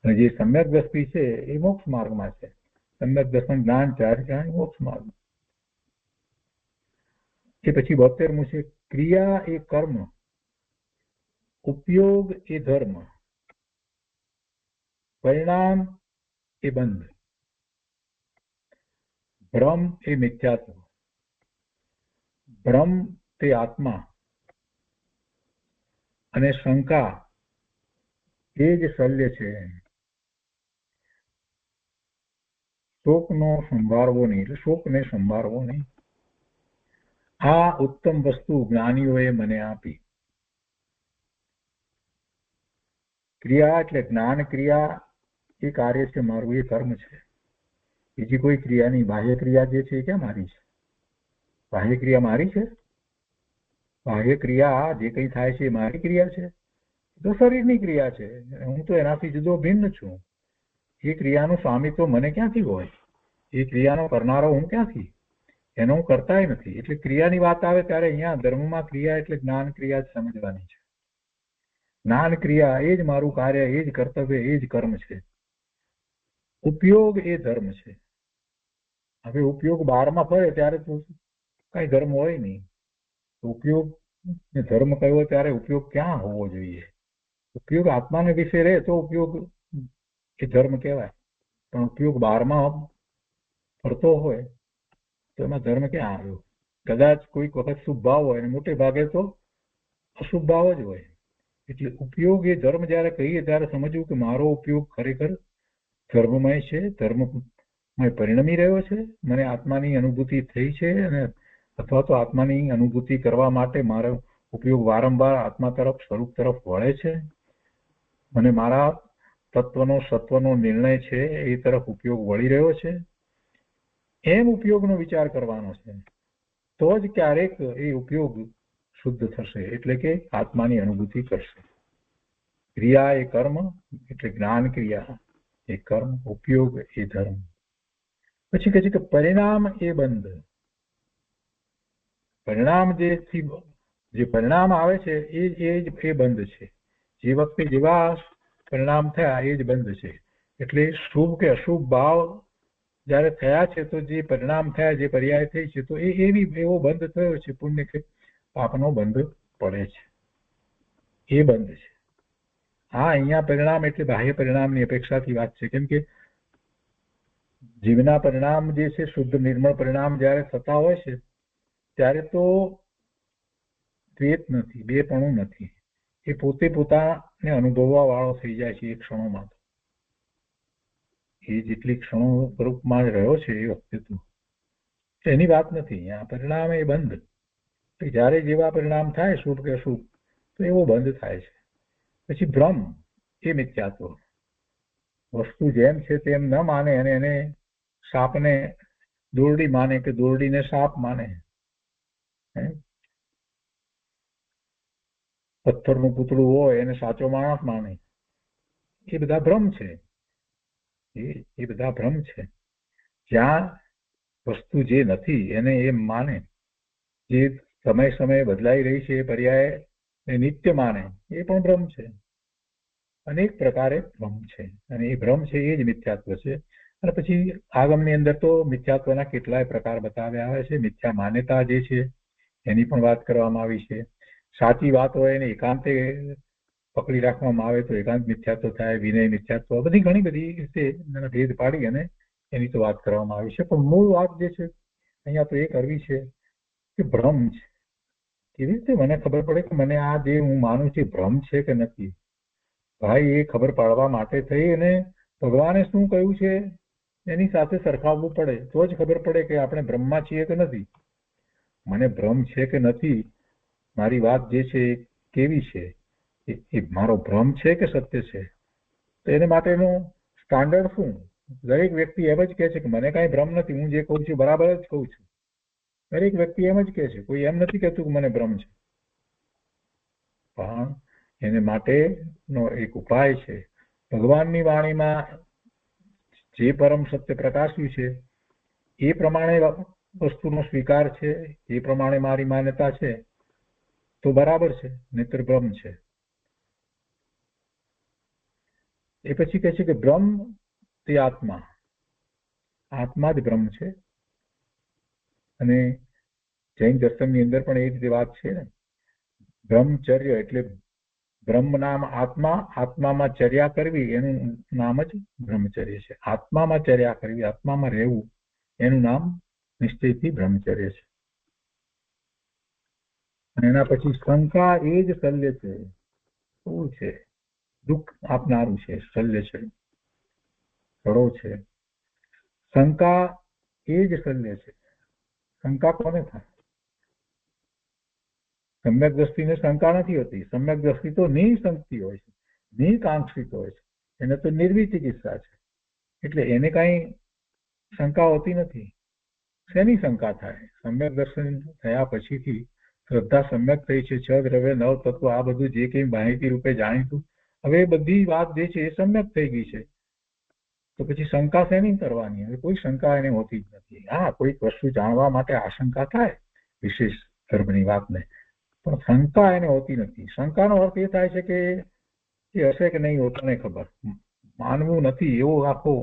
અને જે સમ્યક દ્રષ્ટિ છે એ મોક્ષ માર્ગમાં છે. સમ્યક દર્શન જ્ઞાન ચાર મોક્ષ માર્ગ. એ પછી 72મું છે. ક્રિયા એ કર્મ, ઉપયોગ એ ધર્મ, પરિણામ એ બંધ, ભ્રમ એ મિથ્યાત્વ, ભ્રમ તે આત્મા, અને શંકા એ જ શલ્ય છે. શોકનો સંભાળવો નહીં, એટલે શોકને સંભાળવો નહીં. આ ઉત્તમ વસ્તુ જ્ઞાનીઓએ મને આપી. ક્રિયા એટલે જ્ઞાન ક્રિયા એ કાર્ય છે મારું, એ કર્મ છે. બીજી કોઈ ક્રિયા નહીં. બાહ્ય ક્રિયા જે છે એ ક્યાં મારી છે? બાહ્ય ક્રિયા મારી છે? બાહ્ય ક્રિયા જે કંઈ થાય છે એ મારી ક્રિયા છે? તો શરીરની ક્રિયા છે. હું તો એનાથી જુદો ભિન્ન છું. એ ક્રિયાનું સ્વામી તો મને ક્યાંથી હોય? એ ક્રિયાનો કરનારો હું ક્યાંથી? એનો હું કરતાય નથી. એટલે ક્રિયાની વાત આવે ત્યારે અહીંયા ધર્મમાં ક્રિયા એટલે જ્ઞાન ક્રિયા જ સમજવાની છે. જ્ઞાન ક્રિયા એ જ મારું કાર્ય, એ જ કર્તવ્ય, એ જ કર્મ છે. ઉપયોગ એ ધર્મ છે. હવે ઉપયોગ 12માં ફરે ત્યારે તો કઈ ધર્મ હોય નહીં. ઉપયોગ ને ધર્મ કહ્યો ત્યારે ઉપયોગ ક્યાં હોવો જોઈએ? ઉપયોગ આત્માને વિશે રહે તો ઉપયોગ એ ધર્મ કહેવાય, પણ ઉપયોગ બહારમાં ફરતો હોય તો એમાં ધર્મ ક્યાં આવ્યો? કદાચ કોઈક વખત શુભ ભાવ હોય અને મોટે ભાગે તો અશુભ ભાવ જ હોય. એટલે ઉપયોગ એ ધર્મ જયારે કહીએ ત્યારે સમજવું કે મારો ઉપયોગ ખરેખર ધર્મમય છે, ધર્મમય પરિણમી રહ્યો છે, મને આત્માની અનુભૂતિ થઈ છે, અને અથવા તો આત્માની અનુભૂતિ કરવા માટે મારો ઉપયોગ વારંવાર આત્મા તરફ, સ્વરૂપ તરફ વળે છે, મને મારા તત્વનો સત્વનો નિર્ણય છે એ તરફ ઉપયોગ વળી રહ્યો છે, એમ ઉપયોગનો વિચાર કરવાનો છે. તો જ ક્યારેક એ ઉપયોગ શુદ્ધ થશે, એટલે કે આત્માની અનુભૂતિ કરશે. ક્રિયા એ કર્મ, એટલે જ્ઞાન ક્રિયા એ કર્મ, ઉપયોગ એ ધર્મ. પછી કહે છે કે પરિણામ એ બંધ. પરિણામ જે પરિણામ આવે છે એ બંધ છે. જે વખતે જેવા પરિણામ થયા એ જ બંધ છે. એટલે શુભ કે અશુભ ભાવ જયારે થયા છે તો જે પરિણામ થયા, જે પર્યાય થઈ છે, તો એવો બંધ થયો છે. પુણ્ય કે પાપનો બંધ પડે છે, એ બંધ છે. હા, અહીંયા પરિણામ એટલે બાહ્ય પરિણામની અપેક્ષાથી વાત છે. કેમ કે જીવના પરિણામ જે છે, શુદ્ધ નિર્મળ પરિણામ જયારે થતા હોય છે ત્યારે તો દ્વેત નથી, બેપણું નથી. એ પોતે પોતાને અનુભવવા વાળો થઈ જાય છે એ ક્ષણોમાં. એ જેટલી ક્ષણો સ્વરૂપમાં રહ્યો છે એ વખતે તો એની વાત નથી. અહીંયા પરિણામ એ બંધ. જયારે જેવા પરિણામ થાય, શુભ કે અશુભ, તો એવો બંધ થાય છે. પછી ભ્રમ એ મિથ્યાત્વ. વસ્તુ જેમ છે તેમ ન માને અને એને સાપને દોરડી માને કે દોરડીને સાપ માને. પથ્થરનું પૂતળું હોય એને સાચો માણસ માને. એ બધા ભ્રમ છે. એ બધા ભ્રમ છે. જ્યાં વસ્તુ જે નથી એને એમ માને, જે સમય સમયે બદલાઈ રહી છે એ પર્યાય નિત્ય માને, એ પણ ભ્રમ છે. અનેક પ્રકારે ભ્રમ છે, અને એ ભ્રમ છે એ જ મિથ્યાત્વ છે. અને પછી આગમની અંદર તો મિથ્યાત્વના કેટલાય પ્રકાર બતાવ્યા આવે છે. મિથ્યા માન્યતા જે છે એની પણ વાત કરવામાં આવી છે. સાચી વાત હોય એને એકાંતે પકડી રાખવામાં આવે તો એકાંત મિથ્યાત્વ થાય, વિનય મિથ્યાત્વ, બધી ઘણી બધી રીતે ભેદ પાડી અને એની તો વાત કરવામાં આવી છે. પણ મૂળ વાત જે છે અહીંયા તો એ કરવી છે કે ભ્રમ છે. કેવી રીતે મને ખબર પડે કે મને આ જે હું માનું છું ભ્રમ છે કે નથી? ભાઈ, એ ખબર પાડવા માટે થઈ અને ભગવાને શું કહ્યું છે એની સાથે સરખાવવું પડે, તો જ ખબર પડે કે આપણે ભ્રમમાં છીએ કે નથી. મને ભ્રમ છે કે નથી, મારી વાત જે છે એ કેવી છે, એ મારો ભ્રમ છે કે સત્ય છે? તો એને માટેનું સ્ટાન્ડર્ડ શું? દરેક વ્યક્તિ એમ જ કહે છે કે મને કાંઈ ભ્રમ નથી, હું જે કહું છું બરાબર જ કહું છું. દરેક વ્યક્તિ એમ જ કહે છે, કોઈ એમ નથી કહેતું કે મને ભ્રમ છે. પણ એને માટેનો એક ઉપાય છે. ભગવાનની વાણીમાં જે પરમ સત્ય પ્રકાશ્યું છે એ પ્રમાણે વસ્તુનો સ્વીકાર છે, એ પ્રમાણે મારી માન્યતા છે તો બરાબર છે, નહીતર ભ્રમ છે. એ પછી કહે છે કે બ્રહ્મ તે આત્મા, આત્મા જ બ્રહ્મ છે. અને જૈન દર્શનની અંદર પણ એ રીતે વાત છે ને. બ્રહ્મચર્ય એટલે બ્રહ્મ નામ આત્મા, આત્મામાં ચર્યા કરવી એનું નામ જ બ્રહ્મચર્ય છે. આત્મામાં ચર્યા કરવી, આત્મામાં રહેવું, એનું નામ નિશ્ચયથી બ્રહ્મચર્ય છે. અને એના પછી શંકા એ જ શલ્ય છે. શું છે? દુઃખ આપનારું છે, શલ્ય છે, સડો છે. શંકા એ જ શલ્ય છે. શંકા કોને થાય? સમ્યક દ્રષ્ટિને શંકા નથી હોતી. સમ્યક દ્રષ્ટિ તો નિશંકતી હોય છે, નિકાંક્ષિત હોય છે. એને તો નિર્વિચિકિત્સા છે. એટલે એને કાંઈ શંકા હોતી નથી. શેની શંકા થાય? સમ્યક દર્શન થયા પછીથી શ્રદ્ધા સમ્યક થઈ છે, 6 દ્રવ્ય 9 તત્વ, આ બધું જે કંઈ માહિતી રૂપે જાણીતું, હવે બધી વાત જે છે એ સમ્યક થઈ ગઈ છે. તો પછી શંકા શેની કરવાની? હવે કોઈ શંકા એને હોતી જ નથી. હા, કોઈક વસ્તુ જાણવા માટે આશંકા થાય વિશેષ ધર્મની વાતને, પણ શંકા એને હોતી નથી. શંકાનો અર્થ એ થાય છે કે એ હશે કે નહીં હોતાને ખબર, માનવું નથી એવો આખો,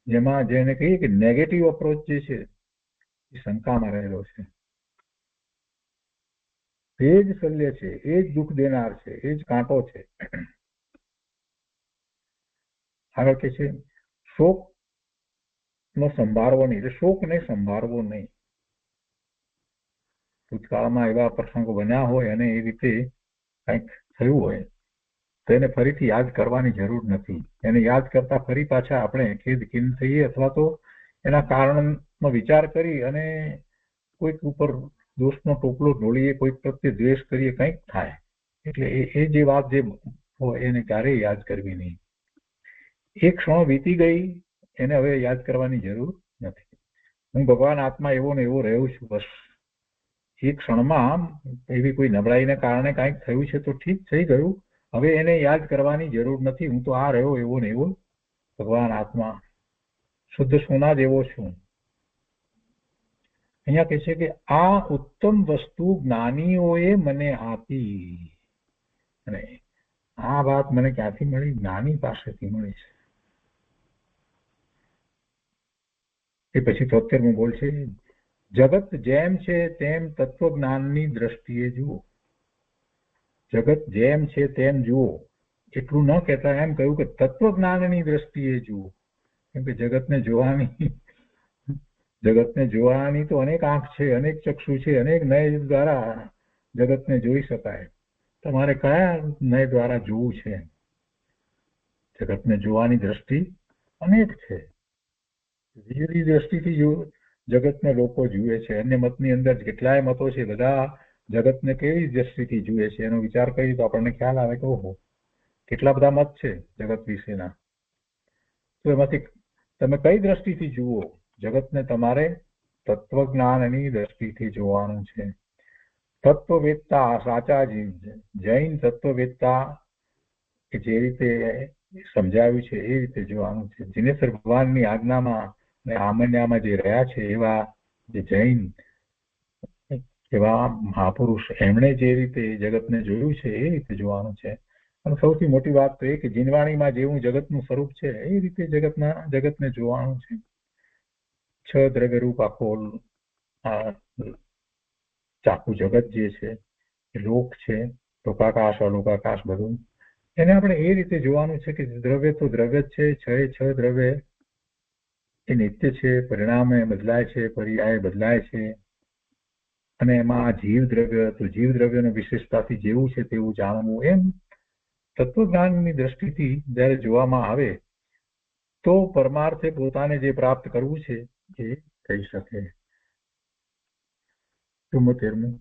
જેને કહીએ કે નેગેટિવ અપ્રોચ જે છે એ શંકામાં રહેલો છે. એ જ શલ્ય છે, એ જ દુઃખ દેનાર છે, એ જ કાંટો છે. આગળ કે છે શોક નો સંભાળવો નહીં, એટલે શોકને સંભાળવો નહીં. ભૂતકાળમાં એવા પ્રસંગો બન્યા હોય અને એ રીતે કંઈક થયું હોય તો એને ફરીથી યાદ કરવાની જરૂર નથી. એને યાદ કરતા ફરી પાછા આપણે ખેદખીન થઈએ અથવા તો એના કારણનો વિચાર કરી અને કોઈક ઉપર દોષનો ટોપલો ઢોળીએ, કોઈક પ્રત્યે દ્વેષ કરીએ, કંઈક થાય. એટલે એ જે વાત જે હોય એને ક્યારેય યાદ કરવી નહીં. એક ક્ષણ વીતી ગઈ, એને હવે યાદ કરવાની જરૂર નથી. હું ભગવાન આત્મા એવો ને એવો રહ્યો છું, બસ. એક ક્ષણમાં એવી કોઈ નબળાઈને કારણે કાંઈક થયું છે તો ઠીક, થઈ ગયું. હવે એને યાદ કરવાની જરૂર નથી. હું તો આ રહ્યો એવો ને એવો ભગવાન આત્મા, શુદ્ધ સોના જેવો છું. અહીંયા કહે છે કે આ ઉત્તમ વસ્તુ જ્ઞાનીઓએ મને આપી. અને આ વાત મને ક્યાંથી મળી? જ્ઞાની પાસેથી મળી છે. એ પછી 73મું બોલ છે, જગત જેમ છે તેમ તત્વજ્ઞાનની દ્રષ્ટિએ જુઓ. જગત જેમ છે તેમ જુઓ. એટલું ન કહેતા એમ કહ્યું કે તત્વજ્ઞાનની દ્રષ્ટિએ જુઓ. કેમ કે જગતને જોવાની તો અનેક આંખ છે, અનેક ચક્ષુ છે, અનેક નય દ્વારા જગતને જોઈ શકાય. તમારે કયા નય દ્વારા જોવું છે? જગતને જોવાની દ્રષ્ટિ અનેક છે. જુદી દ્રષ્ટિથી જગતને લોકો જુએ છે. અન્ય મતની અંદર કેટલાય મતો છે, બધા જગતને કેવી દ્રષ્ટિથી જુએ છે એનો વિચાર કરીએ તો આપણને ખ્યાલ આવે કે ઓહો, કેટલા બધા મત છે જગત વિશેના. તો એમાંથી તમે કઈ દ્રષ્ટિથી જુઓ? જગતને તમારે તત્વજ્ઞાનની દ્રષ્ટિથી જોવાનું છે. તત્વવેત્તા સાચા જીવ છે, જૈન તત્વવેત્તા કે જે રીતે સમજાવ્યું છે એ રીતે જોવાનું છે. જિનેશ્વર ભગવાનની આજ્ઞામાં અને આમન્યામાં જે રહ્યા છે એવા જે જૈન એવા મહાપુરુષ, એમણે જે રીતે જગતને જોયું છે એ રીતે જોવાનું છે. અને સૌથી મોટી વાત તો એ કે જીનવાણીમાં જેવું જગતનું સ્વરૂપ છે એ રીતે જગતને જોવાનું છે. છ દ્રવ્ય રૂપ આખો ચાખું જગત જે છે એ લોક છે, લોકાકાશ અલોકાકાશ બધું, એને આપણે એ રીતે જોવાનું છે કે દ્રવ્ય તો દ્રવ્ય જ છે. છ દ્રવ્ય એ નિત્ય છે, પરિણામે બદલાય છે, પર્યાય બદલાય છે. અને એમાં જીવ દ્રવ્ય તો જીવ દ્રવ્યની વિશેષતાથી જેવું છે તેવું જાણવું. એમ તત્વજ્ઞાનની દ્રષ્ટિથી જ્યારે જોવામાં આવે તો પરમાર્થે પોતાને જે પ્રાપ્ત કરવું છે એ થઈ શકે. 74મું,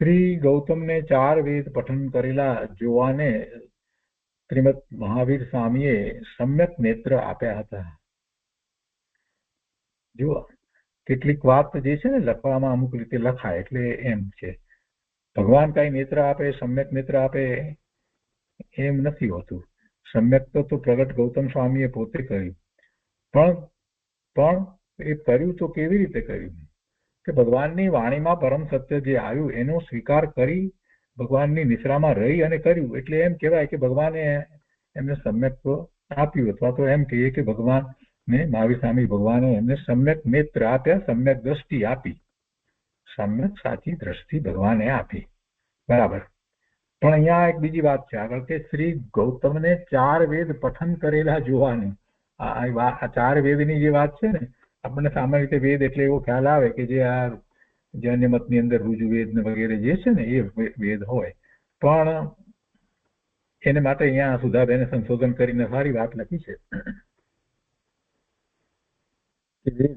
શ્રી ગૌતમને 4 વેદ પઠન કરેલા જોવાને શ્રીમદ મહાવીર સ્વામીએ સમ્યક નેત્ર આપ્યા હતા. જુઓ, કેટલીક વાત જે છે ને લખવામાં અમુક રીતે લખાય એટલે એમ છે. ભગવાન કઈ નેત્ર આપે, સમ્યક નેત્ર આપે એમ નથી હોતું. સમ્યક તો પ્રગટ ગૌતમ સ્વામીએ પોતે કર્યું, પણ એ કર્યું તો કેવી રીતે કર્યું કે ભગવાનની વાણીમાં પરમ સત્ય જે આવ્યું એનો સ્વીકાર કરી ભગવાનની નિશ્રામાં રહી અને કર્યું. એટલે એમ કહેવાય કે ભગવાને એમને સમ્યક આપ્યું, અથવા તો એમ કહીએ કે ભગવાન ને મહાવીર સ્વામી ભગવાને એમને સમ્યક નેત્ર આપ્યા, સમ્યક દ્રષ્ટિ આપી. સમ્યક સાચી દ્રષ્ટિ ભગવાને આપી, બરાબર. પણ અહીંયા એક બીજી વાત છે આગળ કે શ્રી ગૌતમને 4 વેદ પઠન કરેલા જોવાની. આ 4 વેદની જે વાત છે ને, આપણને સામાન્ય રીતે વેદ એટલે એવો ખ્યાલ આવે કે જે અન્ય મતની અંદર ઋજુવેદ ને વગેરે જે છે ને એ વેદ હોય. પણ એને માટે અહીંયા સુધાબેને સંશોધન કરીને સારી વાત લખી છે.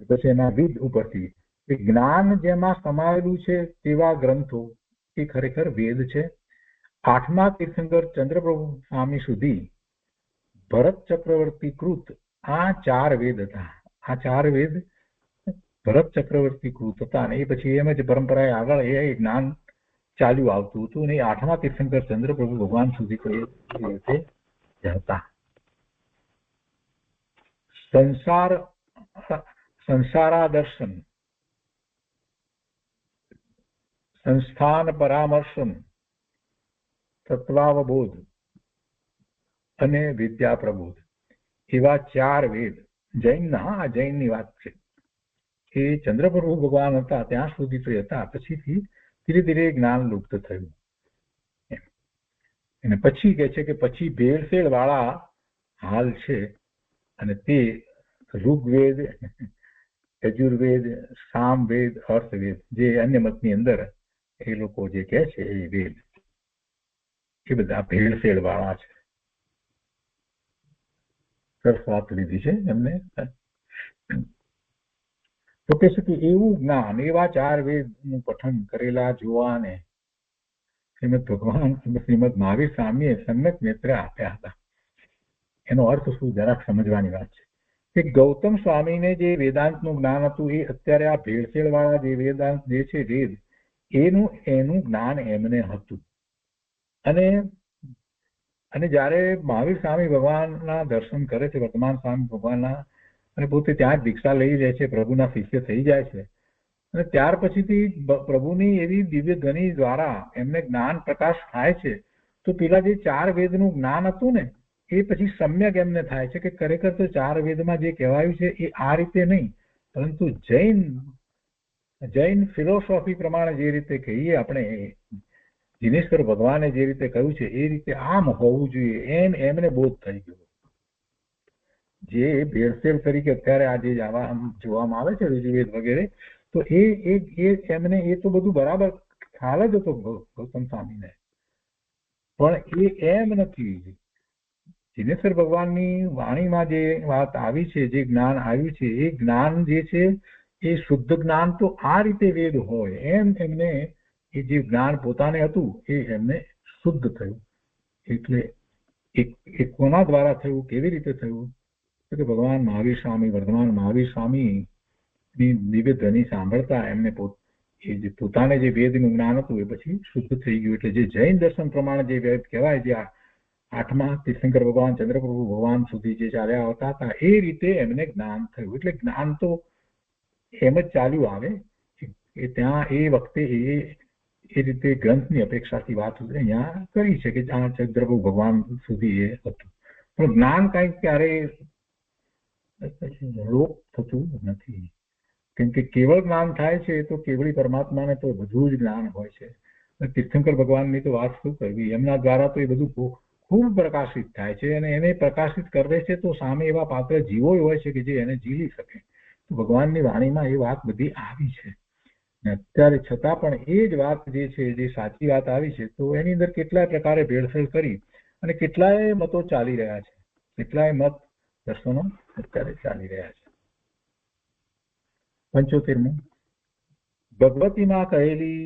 પછી એના વિદ ઉપરથી જ્ઞાન જેમાં સમાયેલું છે તેવા ગ્રંથો એ ખરેખર વેદ છે. 8મા તીર્થંકર ચંદ્રપ્રભુ સ્વામી સુધી ભરત ચક્રવર્તી કૃત આ 4 વેદ હતા. આ 4 વેદ ભરત ચક્રવર્તી કૃત હતા અને એ પછી એમ જ પરંપરાએ આગળ એ જ્ઞાન ચાલ્યું આવતું હતું. અને 8મા તીર્થંકર ચંદ્રપ્રભુ ભગવાન સુધી તો એ રીતે હતા. સંસારાદર્શન, સંસ્થાન પરામર્શન, તત્વાવબોધ અને વિદ્યા પ્રબોધ એવા 4 વેદ જૈનના, જૈનની વાત છે. એ ચંદ્રપ્રભુ ભગવાન હતા ત્યાં સુધી તો હતા. પછીથી ધીરે ધીરે જ્ઞાન લુપ્ત થયું. અને પછી કે છે કે પછી ભેળસેળ વાળા હાલ છે, અને તે ઋગ્વેદ, યજુર્વેદ, સામવેદ, અર્થવેદ, જે અન્ય મતની અંદર એ લોકો જે કહે છે એ વેદ, એ બધા ભેળસેળ વાળા છે. સરસ વાત લીધી છે એમને. તો કે છે કે એવું જ્ઞાન, એવા 4 વેદનું પઠન કરેલા જોવાને શ્રીમદ ભગવાન શ્રીમદ મહાવીર સ્વામીએ સમ્યક નેત્રે આપ્યા હતા. એનો અર્થ શું, જરાક સમજવાની વાત છે કે ગૌતમ સ્વામીને જે વેદાંતનું જ્ઞાન હતું એ અત્યારે આ ભેળસેળ વાળા જે વેદાંત જે છે વેદ, એનું જ્ઞાન એમને હતું. અને જ્યારે મહાવીર સ્વામી ભગવાનના દર્શન કરે છે, વર્તમાન સ્વામી ભગવાનના, અને પોતે ત્યાં જ દીક્ષા લઈ લે છે, પ્રભુના શિષ્ય થઈ જાય છે, અને ત્યાર પછીથી પ્રભુની એવી દિવ્ય ધ્વનિ દ્વારા એમને જ્ઞાન પ્રકાશ થાય છે. તો પેલા જે 4 વેદનું જ્ઞાન હતું ને એ પછી સમ્યક એમને થાય છે કે ખરેખર તો 4 વેદમાં જે કહેવાયું છે એ આ રીતે નહીં, પરંતુ જૈન ફિલોસોફી પ્રમાણે જે રીતે કહીએ આપણે, જિનેશ્વર ભગવાને જે રીતે કહ્યું છે એ રીતે આમ હોવું જોઈએ, એમને બોધ થઈ ગયો. જે ભેળસેળ તરીકે અત્યારે આજે જોવામાં આવે છે ઋગ્વેદ વગેરે, તો એમને એ તો બધું બરાબર ખ્યાલ જ હતો ગૌતમ સ્વામીને, પણ એ એમ નથી. જિનેશ્વર ભગવાનની વાણીમાં જે વાત આવી છે, જે જ્ઞાન આવ્યું છે, એ જ્ઞાન જે છે એ શુદ્ધ જ્ઞાન તો આ રીતે વેદ હોય એમ એમને એ જે જ્ઞાન પોતાને હતું એ એમને શુદ્ધ થયું. એટલે એ કોના દ્વારા થયું, કેવી રીતે થયું, કે ભગવાન મહાવીર સ્વામી, વર્તમાન મહાવીર સ્વામીની દિવ્ય ધ્વનિ સાંભળતા એમને પોતાને જે વેદનું જ્ઞાન હતું એ પછી શુદ્ધ થઈ ગયું. એટલે જે જૈન દર્શન પ્રમાણે જે વેદ કહેવાય, જે 8મા તીર્થંકર ભગવાન, ચંદ્રપ્રભુ ભગવાન સુધી જે ચાલ્યા આવતા હતા, એ રીતે એમને જ્ઞાન થયું. એટલે જ્ઞાન તો એમ જ ચાલ્યું આવે એ ત્યાં એ વખતે એ રીતે ગ્રંથની અપેક્ષાથી વાત અહીંયા કરી છે કે આ ચંદ્રપ્રભુ ભગવાન સુધી એ હતું. પણ જ્ઞાન કઈ ક્યારે લોપ થતું નથી, કેમ કે કેવળ જ્ઞાન થાય છે તો કેવળી પરમાત્માને તો બધું જ જ્ઞાન હોય છે. તીર્થંકર ભગવાનની તો વાત શું કરવી, એમના દ્વારા તો એ બધું ખૂબ પ્રકાશિત થાય છે, અને એને પ્રકાશિત કરે છે તો સામે એવા પાત્ર જીવો હોય છે કે જે એને ઝીલી શકે. તો ભગવાનની વાણીમાં એ વાત બધી આવી છે. અત્યારે છતાં પણ એ જ વાત જે છે, જે સાચી વાત આવી છે, તો એની અંદર કેટલાય પ્રકારે ભેળસેળ કરી અને કેટલાય મતો ચાલી રહ્યા છે, કેટલાય મત દર્શનો અત્યારે ચાલી રહ્યા છે. 75મું, ભગવતીમાં કહેલી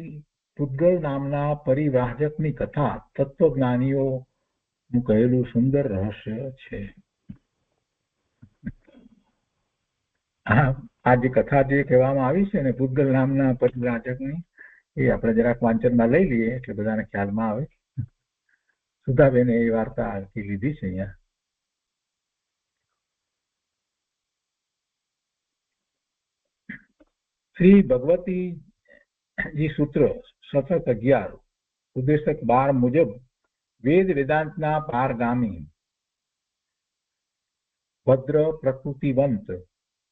પૂતગલ નામના પરિવ્રાજકની કથા તત્વજ્ઞાનીઓનું કહેલું સુંદર રહસ્ય છે. આ જે કથા જે કહેવામાં આવી છે ને પૂતગલ નામના પરિવ્રાજકની, એ આપણે જરાક વાંચનમાં લઈ લઈએ એટલે બધાને ખ્યાલમાં આવે. સુધાબેને એ વાર્તા લીધી છે અહીંયા. શ્રી ભગવતીજી સૂત્ર 11 ઉદ્દેશક 12 મુજબ વેદ વેદાંતના પારગામી ભદ્ર પ્રકૃતિવંત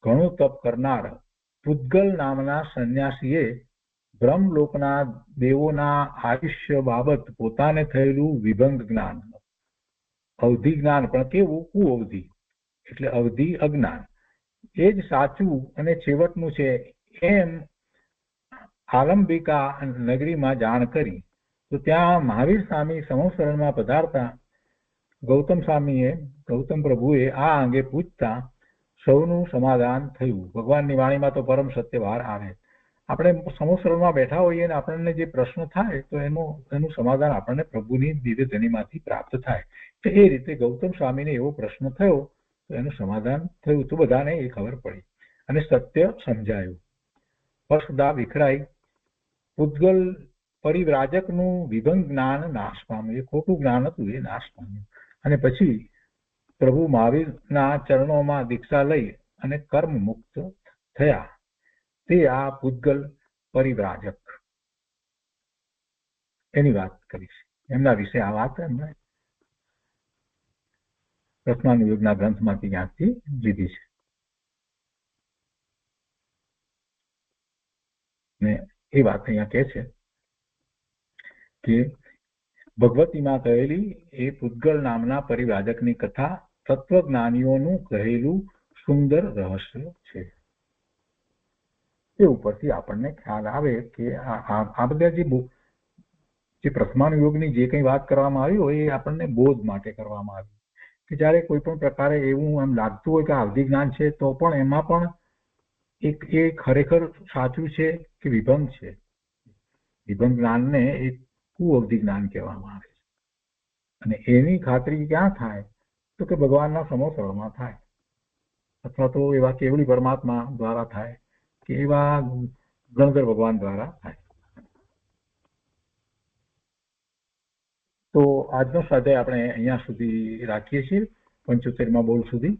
ઘણું તપ કરનાર પૂતગલ નામના સંન્યાસીએ બ્રહ્મલોકના દેવોના આયુષ્ય બાબત પોતાને થયેલું વિભંગ જ્ઞાન, અવધિ જ્ઞાન, પણ કેવું કુઅવધિ એટલે અવધિ અજ્ઞાન, એ જ સાચું અને છેવટનું છે એમ આલંબિકા નગરીમાં જાણ કરી. તો ત્યાં મહાવીર સ્વામી સંવત્સરણમાં પધારતા ગૌતમ પ્રભુએ આ અંગે પૂછતા સૌનું સમાધાન થયું. ભગવાનની વાણીમાં તો પરમ સત્ય બહાર આવે. આપણે સંવત્સરમાં બેઠા હોઈએ ને આપણને જે પ્રશ્ન થાય તો એનું સમાધાન આપણને પ્રભુની દિવ્ય ધ્વનિમાંથી પ્રાપ્ત થાય. તો એ રીતે ગૌતમ સ્વામીને એવો પ્રશ્ન થયો તો એનું સમાધાન થયું, તો બધાને એ ખબર પડી અને સત્ય સમજાયું. સ્પર્શદા વિખરાઈ, પૂતગલ પરિવ્રાજકનું વિભંગ જ્ઞાન નાશ પામ્યું, એ ખોટું જ્ઞાન હતું એ નાશ પામ્યું. અને પછી પ્રભુ મહાવીરના ચરણોમાં દીક્ષા લઈ અને કર્મ મુક્ત થયા. તે આ પૂતગલ પરિવ્રાજક એની વાત કરી છે. એમના વિશે આ વાત એમને રત્નાનુયોગના ગ્રંથમાંથી ક્યાંકથી લીધી છે. ને એ વાત અહીંયા કહે છે કે ભગવતીમાં કહેલી એ પૂતગલ નામના પરિવ્રાજકની કથા તત્વજ્ઞાનીઓનું કહેલું સુંદર રહસ્ય છે. એ ઉપરથી આપણને ખ્યાલ આવે કે આ બધા જે પ્રથમાન યોગની જે કંઈ વાત કરવામાં આવી હોય એ આપણને બોધ માટે કરવામાં આવી, કે જ્યારે કોઈ પણ પ્રકારે એવું એમ લાગતું હોય કે આવધિ જ્ઞાન છે તો પણ એમાં પણ એ ખરેખર સાચું છે કે વિભંગ છે. વિભંગ જ્ઞાનને એક કુઅવધિ જ્ઞાન કહેવામાં આવે છે. અને એની ખાતરી ક્યાં થાય તો કે ભગવાનના સમોસળમાં થાય, અથવા તો એવા કેવળી પરમાત્મા દ્વારા થાય કે એવા ગણધર ભગવાન દ્વારા થાય. તો આજનો સ્વાધ્યાય આપણે અહીંયા સુધી રાખીએ છીએ, 75મા બોલ સુધી.